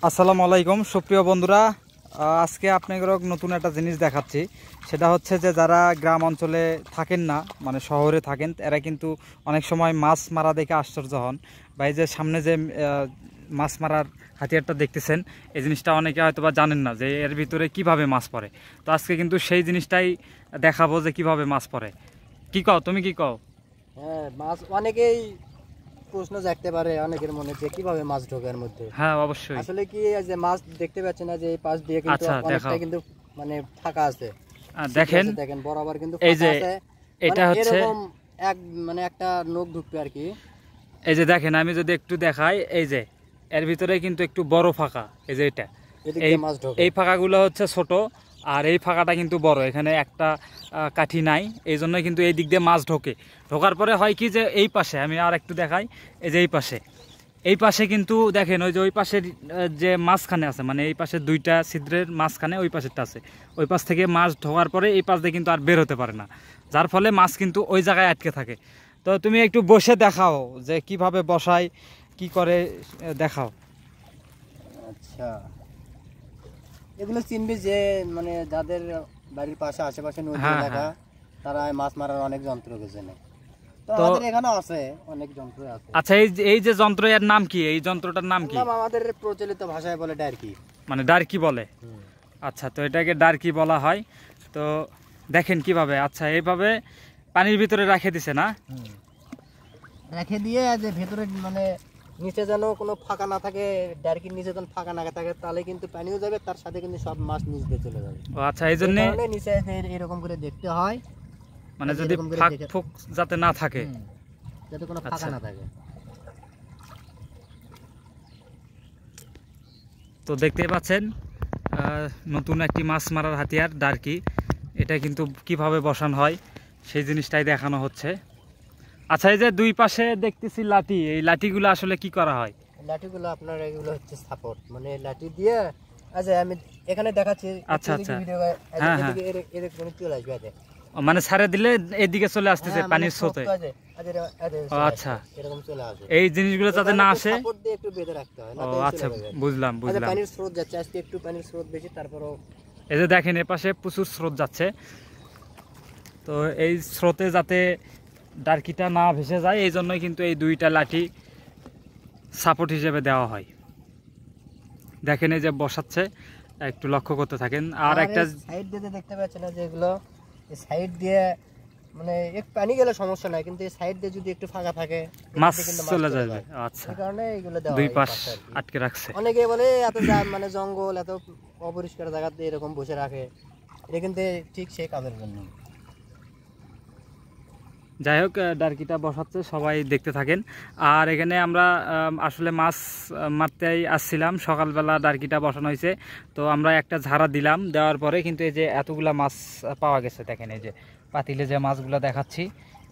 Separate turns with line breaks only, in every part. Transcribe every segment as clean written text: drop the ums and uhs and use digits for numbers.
আসসালামু আলাইকুম সুপ্রিয় বন্ধুরা, আজকে আপনাদের নতুন একটা জিনিস দেখাচ্ছি। সেটা হচ্ছে যে যারা গ্রাম অঞ্চলে থাকেন না, মানে শহরে থাকেন, এরা কিন্তু অনেক সময় মাছ মারা দেখে আশ্চর্য হন। বা এই যে সামনে যে মাছ মারার হাতিয়ারটা দেখতেছেন, এই জিনিসটা অনেকে হয়তো বা জানেন না যে এর ভিতরে কিভাবে মাছ পড়ে। তো আজকে কিন্তু সেই জিনিসটাই দেখাবো যে কিভাবে মাছ পড়ে। কি কও, তুমি কি কও?
হ্যাঁ, মাছ অনেকেই প্রশ্ন জাগতে পারে অনেকের মনে যে কিভাবে মাছ ঢোকার মধ্যে।
হ্যাঁ অবশ্যই।
আসলে কি যে মাছ দেখতে পাচ্ছেন না যে এই পাশ দিয়ে কিন্তু
আচ্ছা,
অনেকটা কিন্তু মানে ফাঁকা আছে।
দেখেন
দেখেন বরাবর কিন্তু
এই যে
ফাঁকা আছে।
এটা হচ্ছে
এরকম এক মানে একটা নখ ঢুকবে আর কি।
এই যে দেখেন, আমি যদি একটু দেখাই, এই যে এর ভিতরে কিন্তু একটু বড় ফাঁকা, এই যে এটা এই ফাঁকাগুলো হচ্ছে ছোট, আর এই ফাঁকাটা কিন্তু বড়। এখানে একটা কাঠি নাই, এই জন্য কিন্তু এই দিক দিয়ে মাছ ঢোকার পরে হয় কি যে এই পাশে আমি আর একটু দেখাই, এই যে এই পাশে কিন্তু দেখেন ওই যে ওই পাশের যে মাঝখানে আছে, মানে এই পাশে দুইটা ছিদ্রের মাঝখানে ওই পাশেরটা আছে, ওই পাশ থেকে মাছ ঢোকার পরে এই পাশ দিয়ে কিন্তু আর বের হতে পারে না, যার ফলে মাছ কিন্তু ওই জায়গায় আটকে থাকে। তো তুমি একটু বসে দেখাও যে কিভাবে বসায়, কি করে দেখাও।
আচ্ছা, এগুলো চিনবি যে মানে যাদের বাড়ির পাশে আশেপাশে নদী এলাকা, তারা মাছ মারার অনেক যন্ত্র চেনে। তো আমাদের এখানেও আছে অনেক যন্ত্র আছে।
আচ্ছা, এই যে যন্ত্র, এর নাম কি? এই যন্ত্রটার নাম কি?
আমাদের প্রচলিত ভাষায় বলে ডারকি,
মানে ডারকি বলে। আচ্ছা, তো এটাকে ডারকি বলা হয়। তো দেখেন কিভাবে, আচ্ছা এইভাবে পানির ভিতরে রেখে দিছে না,
রেখে দিয়ে যে ভেতরে মানে নিচে যেন কোনো ফাঁকা না থাকে, ডারকির নিচে যেন ফাঁকা না থাকে, তাহলে কিন্তু পানিও যাবে, তার সাথে কিন্তু সব মাছ নিচ দিয়ে চলে যাবে।
ও আচ্ছা, এই জন্য
নিচে এরকম করে দেখতে হয়,
মানে যদি ফাঁক ফুক যাতে না থাকে,
যাতে কোনো ফাঁকা না থাকে।
তো দেখতে পাচ্ছেন নতুন একটি মাছ মারার হাতিয়ার ডারকি। এটা কিন্তু কিভাবে বসানো হয় সেই জিনিসটাই দেখানো হচ্ছে। আচ্ছা, এই যে দুই পাশে দেখতেছি লাঠি, এই লাঠিগুলো আসলে কি করা হয়?
লাঠিগুলো আপনার এগুলো হচ্ছে সাপোর্ট, মানে লাঠি দিয়ে। আচ্ছা, আমি এখানে দেখাচ্ছি।
আচ্ছা আচ্ছা,
হ্যাঁ হ্যাঁ, এরকম চলে আসবে,
মানে ছাড়ে দিলে এদিকে চলে আসতেছে পানির স্রোতে। আচ্ছা,
এরকম চলে আসে,
এই জিনিসগুলো যাতে না আসে
সাপোর্ট দিয়ে একটু বেঁধে রাখতে হয়।
ও আচ্ছা, বুঝলাম।
পানির স্রোত যাচ্ছে, আজকে একটু পানির স্রোত বেশি, তারপরও
এই যে দেখেন এপাশে প্রচুর স্রোত যাচ্ছে। তো এই স্রোতে যাতে ডারকিটা না ভেসে যায়, এই জন্যই কিন্তু এই দুইটা লাঠি সাপোর্ট হিসেবে দেওয়া হয়। দেখেন এই যে বসাচ্ছে, একটু লক্ষ্য করতে থাকেন। আর একটা
সাইড দিয়ে দেখতে পাচ্ছেন না যে এগুলো সাইড দিয়ে মানে একটু পানি গেলে সমস্যা নাই, কিন্তু এই সাইড দিয়ে যদি একটু ফাঁকা থাকে
মাছ চলে যাবে। আচ্ছা,
এই কারণে এগুলো দেওয়া
দুই পাশ আটকে রাখছে।
অনেকে বলে এত মানে জঙ্গল, এত অপরিষ্কার জায়গাতে এরকম বসে রাখে, এটা কিন্তু ঠিক সেই কাজের জন্য।
যাই হোক, ডারকিটা বসাচ্ছে, সবাই দেখতে থাকেন। আর এখানে আমরা আসলে মাছ মারতেই আসছিলাম, সকালবেলা ডারকিটা বসানো হয়েছে। তো আমরা একটা ঝাড়া দিলাম, দেওয়ার পরে কিন্তু এই যে এতগুলা মাছ পাওয়া গেছে। দেখেন এই যে পাতিলে যে মাছগুলো দেখাচ্ছি,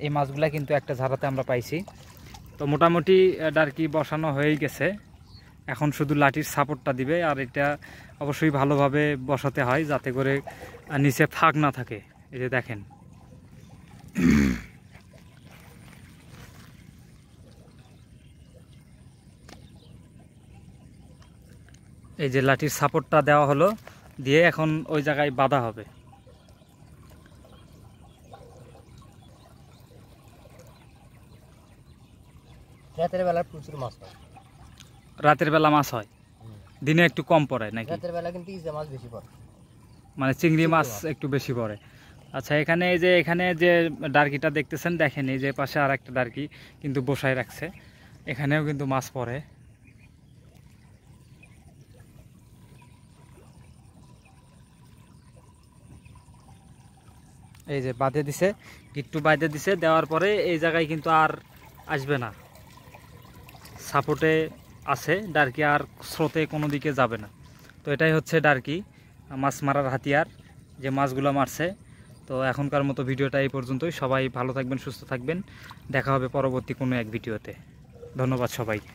এই মাছগুলা কিন্তু একটা ঝাড়াতে আমরা পাইছি। তো মোটামুটি ডারকি বসানো হয়েই গেছে, এখন শুধু লাঠির সাপোর্টটা দিবে। আর এটা অবশ্যই ভালোভাবে বসাতে হয় যাতে করে নিচে ফাঁক না থাকে। এই যে দেখেন, এই যে লাঠির সাপোর্টটা দেওয়া হলো, দিয়ে এখন ওই জায়গায় বাঁধা হবে।
রাতের বেলা প্রচুর মাছ হয়।
রাতের বেলা মাছ হয়, দিনে একটু কম পড়ে নাকি?
রাতের বেলা কিন্তু ইজা মাছ বেশি পড়ে,
মানে চিংড়ি মাছ একটু বেশি পড়ে। আচ্ছা, এখানে যে ডারকিটা দেখতেছেন, দেখেন এই যে পাশে আর একটা ডারকি কিন্তু বসায় রাখছে, এখানেও কিন্তু মাছ পড়ে। এই যে বাঁধে দিছে, একটু বাঁধে দিছে, দেওয়ার পরে এই জায়গায় কিন্তু আর আসবে না, সাপোর্টে আছে ডারকি, আর স্রোতে কোনো দিকে যাবে না। তো এটাই হচ্ছে ডারকি মাছ মারার হাতিয়ার, যে মাছগুলো মারছে। তো এখনকার মতো ভিডিওটা এই পর্যন্তই। সবাই ভালো থাকবেন, সুস্থ থাকবেন, দেখা হবে পরবর্তী কোনো এক ভিডিওতে। ধন্যবাদ সবাইকে।